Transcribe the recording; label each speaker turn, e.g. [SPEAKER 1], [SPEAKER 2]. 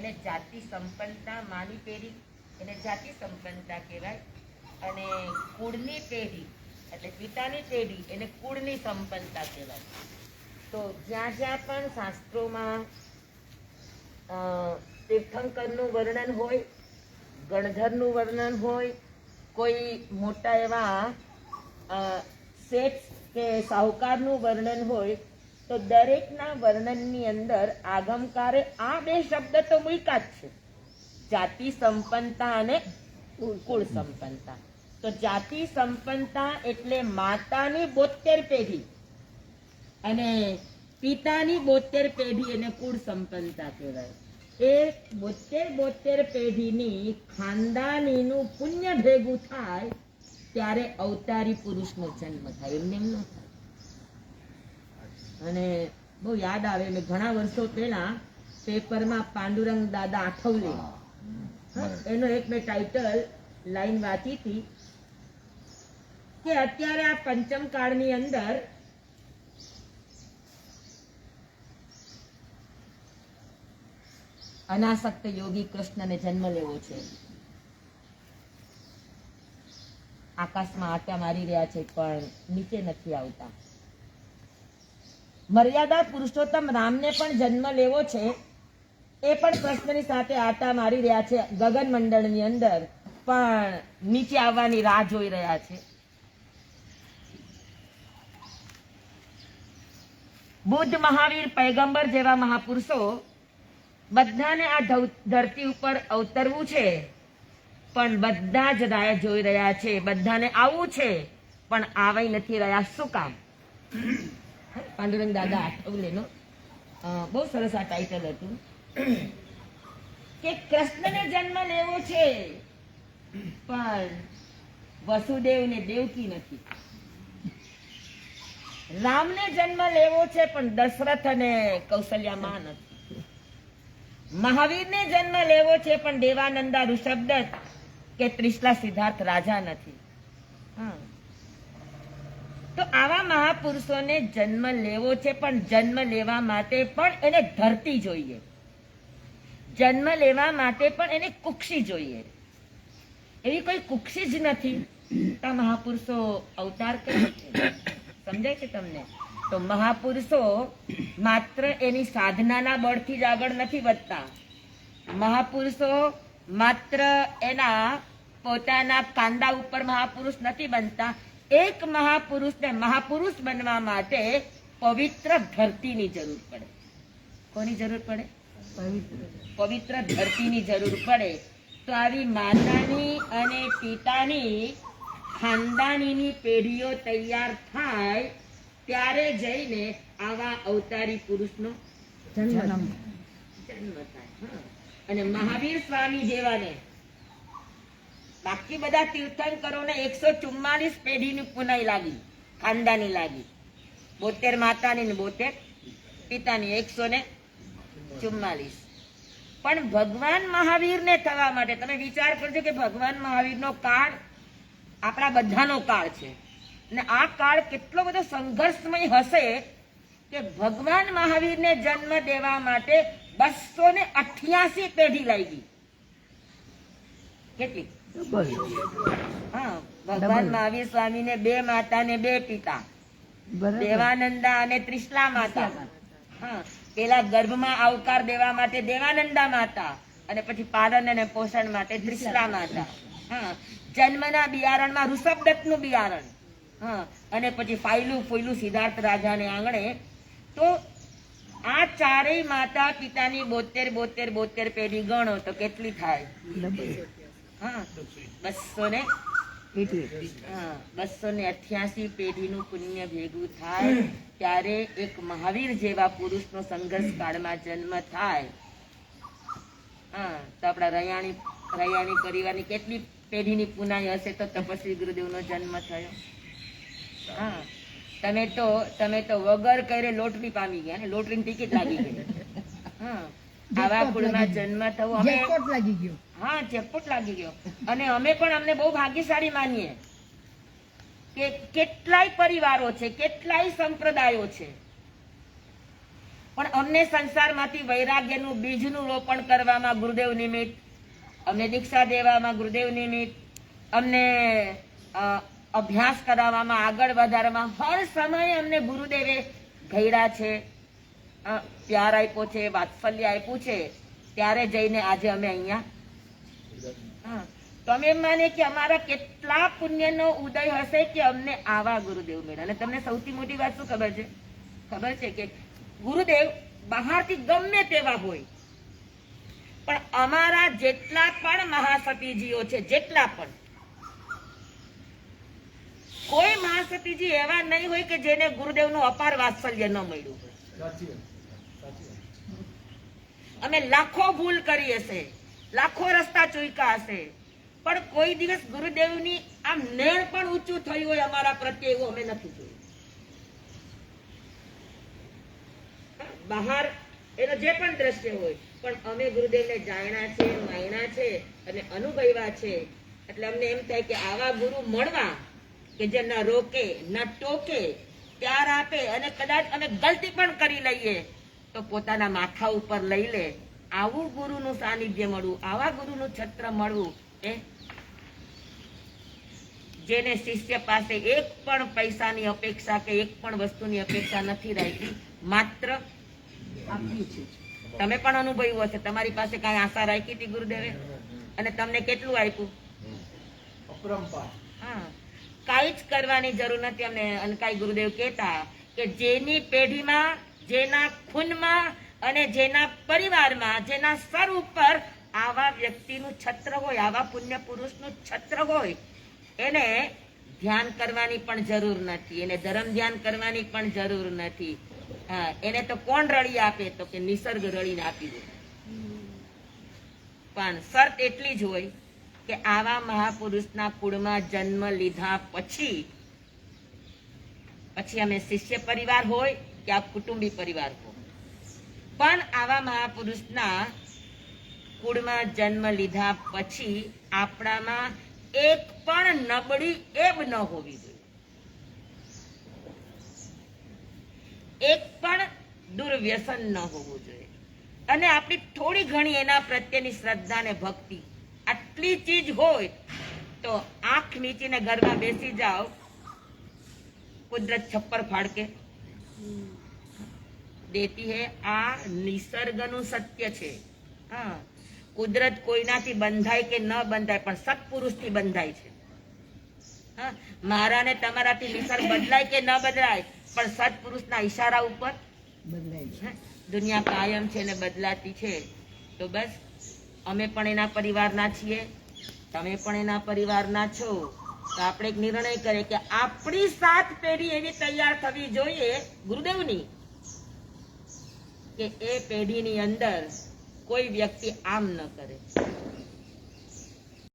[SPEAKER 1] એને જાતિ સંપન્નતા, માની પેઢી એને જાતિ સંપન્નતા કહેવાય, અને કુળની પેઢી એટલે પિતાની પેઢી એને કુળની સંપન્નતા કહેવાય. તો જ્યાં જ્યાં પણ શાસ્ત્રોમાં તીર્થંકરનું વર્ણન હોય, ગણધરનું વર્ણન હોય, કોઈ મોટા એવા શેઠ કે સાહુકારનું વર્ણન હોય, તો દરેકના વર્ણનની અંદર આગમકારે આ બે શબ્દ તો મૂક્યા જ છે, જાતિ સંપન્નતા અને કુળ સંપન્નતા. તો જાતિ સંપન્નતા એટલે માતાની 72 પેઢી અને પિતાની 72 પેઢી એને કુળ સંપન્નતા કહેવાય. એ 72 પેઢીની ખાનદાનીનું પુણ્ય ભેગું થાય ત્યારે અવતારી પુરુષનો જન્મ થાય, એમને એમ ન થાય. અને બહુ યાદ આવે, મેં ઘણા વર્ષો પહેલા પેપરમાં પાંડુરંગ દાદા આઠવલે એનો એક મેં ટાઇટલ લાઈન વાંચી હતી કે અત્યારે આ પંચમ કાળની અંદર અનાસક્ત યોગી કૃષ્ણને જન્મ લેવો છે. આકાશમાં આટા મારી રહ્યા છે પણ નીચે નથી આવતા. મર્યાદા પુરુષોત્તમ રામને પણ જન્મ લેવો છે, એ પણ કૃષ્ણની સાથે આટા મારી રહ્યા છે ગગન મંડળની અંદર, પણ નીચે આવવાની રાહ જોઈ રહ્યા છે. બુદ્ધ, મહાવીર, પૈગંબર જેવા મહાપુરુષો બધાને આ ધરતી ઉપર અવતરવું છે, પણ બધા જ રાહ જોઈ રહ્યા છે. બધાને આવવું છે પણ આવી નથી રહ્યા. શું કામ? પાંડુરંગ દાદા આઠવલેનો બહુ સરસ આ ટાઇટલ હતું કે કૃષ્ણને જન્મ લેવો છે પણ વસુદેવ ને દેવકી નથી. રામને જન્મ લેવો છે પણ દશરથ અને કૌશલ્યામાં નથી. મહાવીરને જન્મ લેવો છે પણ દેવાનંદા, ઋષભદત્ત કે ત્રિશલા સિદ્ધાર્થ રાજા નથી. તો આવા મહાપુરુષોને જન્મ લેવો છે, પણ જન્મ લેવા માટે પણ એને ધરતી જોઈએ, જન્મ લેવા માટે પણ એને કુક્ષી જોઈએ. એવી કોઈ કુક્ષી જ નથી તો મહાપુરુષો અવતાર કરે છે. સમજાય છે તમને? તો મહાપુરુષો માત્ર એની સાધનાના બળથી જ આગળ નથી વધતા. મહાપુરુષો માત્ર એના પોતાના કાંદા ઉપર મહાપુરુષ નથી બનતા. એક મહાપુરુષને મહાપુરુષ બનવા માટે પવિત્ર ધરતીની જરૂર પડે. કોની જરૂર પડે? પવિત્ર ધરતીની જરૂર પડે. તો આવી માતાની અને પિતાની ખાનદાનીની પેઢીઓ તૈયાર થાય ત્યારે જઈને આવા અવતારી પુરુષનો જન્મ થાય. અને મહાવીર સ્વામી જેવાને, બાકી બધા તીર્થંકરોને 144 પેઢીની પુનાઈ લાગી, ખાનદાની લાગી. 72 માતાની ને 72 પિતાની, 144. પણ ભગવાન મહાવીરને થવા માટે તમે વિચાર કરજો કે ભગવાન મહાવીરનો કાળ આપણા બધાનો કાળ છે, અને આ કાળ કેટલો બધો સંઘર્ષમય હશે કે ભગવાન મહાવીરને જન્મ દેવા માટે 288 પેઢી લાગી. કેટલી? હા, ભગવાન મહાવીર સ્વામીને 2 માતા ને 2 પિતા, દેવાનંદા અને ત્રિશલા માતા. હા, પેલા ગર્ભમાં આવકાર દેવા માટે દેવાનંદા માતા, અને પછી પાલન અને પોષણ માટે ત્રિશલા માતા. હા, જન્મના બિયારણમાં ઋષભદત્તનું બિયારણ. હા, અને પછી ફાયલું ફૂયલું સિદ્ધાર્થ રાજાને આંગણે. તો આ ચારેય માતા પિતાની 72 પેઢી ગણો તો કેટલી થાય? હા, 288 પેઢીનું પુણ્ય ભેગું થાય ત્યારે એક મહાવીર જેવા પુરુષનો સંઘર્ષ કાળમાં જન્મ થાય. હા, તો આપણા રૈયાણી પરિવારની કેટલી પેઢીની પુનાઈ હશે તો તપસ્વી ગુરુદેવનો જન્મ થયો. હા, તમે તો વગર કરે લોટરી પામી ગયા ને, લોટરીની ટિકિટ લાગી ગઈ. હા, આવા કુળમાં જન્મ થવો લાગી ગયો. હા, જેકપોટ લાગી ગયો. અને અમે પણ અમને બહુ ભાગ્યશાળી માનીએ કે કેટલાય પરિવારો છે, કેટલાય સંપ્રદાયો છે, પણ અમને સંસારમાંથી વૈરાગ્યનું બીજનું રોપણ કરવામાં ગુરુદેવ નિમિત્ત, અમને દીક્ષા દેવામાં ગુરુદેવ નિમિત્ત, અમને અભ્યાસ કરાવવામાં, આગળ વધારવામાં હર સમયે અમને ગુરુદેવે ઘડ્યા છે, પ્યાર આપ્યો છે, વાત્સલ્ય આપ્યું છે. ત્યારે જઈને આજે અમે અહીંયા, તો અમે એમ માને કે અમારા કેટલા પુણ્યનો ઉદય હશે કે અમને આવા ગુરુદેવ મળ્યા. અને તમને સૌથી મોટી વાત શું ખબર છે? ખબર છે કે ગુરુદેવ બહારથી ગમે તેવા હોય, પણ અમારા જેટલા પણ મહાસતીજીઓ છે, જેટલા પણ, કોઈ મહાસતીજી એવા નહીં હોય કે જેને ગુરુદેવનું અપાર વાત્સલ્ય ન મળ્યું હોય. અમે લાખો ભૂલ કરી હશે, લાખો રસ્તા ચૂક્યા હશે, પણ કોઈ દિવસ ગુરુદેવની આમ નેણ પણ ઊંચું થયું હોય અમારા પ્રત્યે એવું અમે નથી જોયું. બહાર એનો જે પણ દ્રશ્ય હોય, પણ અમે ગુરુદેવને જાણ્યા છે, માણ્યા છે અને અનુભવ્યા છે. એટલે અમને એમ થાય કે આવા ગુરુ મળવા કે જે ન રોકે, ન ટોકે, પ્યાર આપે, અને કદાચ અમે ગલતી પણ કરી લઈએ તો પોતાના માથા ઉપર લઈ લે, આવું ગુરુનું સાનિધ્ય મળવું, આવા ગુરુનું છત્ર મળવું, એ જેને શિષ્ય પાસે એક પણ પૈસાની અપેક્ષા કે એક પણ વસ્તુની અપેક્ષા નથી રાખી, માત્ર આપ્યું છે. તમે પણ અનુભવ્યું હશે, તમારી પાસે કઈ આશા રાખી હતી ગુરુદેવે, અને તમને કેટલું આપ્યું? અપરંપાર. હા, કઈ જ કરવાની જરૂર નથી. અમને અનકાઈ ગુરુદેવ કહેતા કે જેની પેઢીમાં, જેના ખૂનમાં અને જેના પરિવારમાં, જેના સર ઉપર આવા વ્યક્તિનું છત્ર હોય, આવા પુણ્ય પુરુષનું છત્ર હોય, એને ધ્યાન કરવાની પણ જરૂર નથી, એને ધર્મ ધ્યાન કરવાની પણ જરૂર નથી. હા, એને તો કોણ રળી આપે? તો કે નિસર્ગ રળીને આપી દે. પણ શરત એટલી જ હોય કે આવા મહાપુરુષના કુળમાં જન્મ લીધા પછી અમે શિષ્ય પરિવાર હોય કે આ કુટુંબી પરિવાર હોય, પણ આવા મહાપુરુષના કુળમાં જન્મ લીધા પછી આપણામાં એક પણ નબળી એબ ન હોવી જોઈએ, એક પણ દુર્વ્યસન ન હોવું જોઈએ, અને આપણી થોડી ઘણી એના પ્રત્યેની શ્રદ્ધા ને ભક્તિ, આટલી ચીજ હોય તો આંખ નીચીને ઘરમાં બેસી જાઓ, કુદરત છપ્પર ફાડકે દેતી હે. આ નિસર્ગનું સત્ય છે. હા, કુદરત કોઈનાથી બંધાય કે ન બંધાય, પણ સત્પુરુષથી બંધાય છે. હા, મારા ને તમારાથી નિસર્ગ બદલાય કે ન બદલાય, પણ સત્પુરુષના ઈશારા ઉપર બદલાય છે. દુનિયા કાયમ છે ને બદલાતી છે. તો બસ અમે પણ એના પરિવારના છીએ, તમે પણ એના પરિવારના છો. તો આપણે એક નિર્ણય કરીએ કે આપણી 7 પેઢી એવી તૈયાર થવી જોઈએ ગુરુદેવની કે એ પેઢીની અંદર કોઈ વ્યક્તિ આમ ન કરે.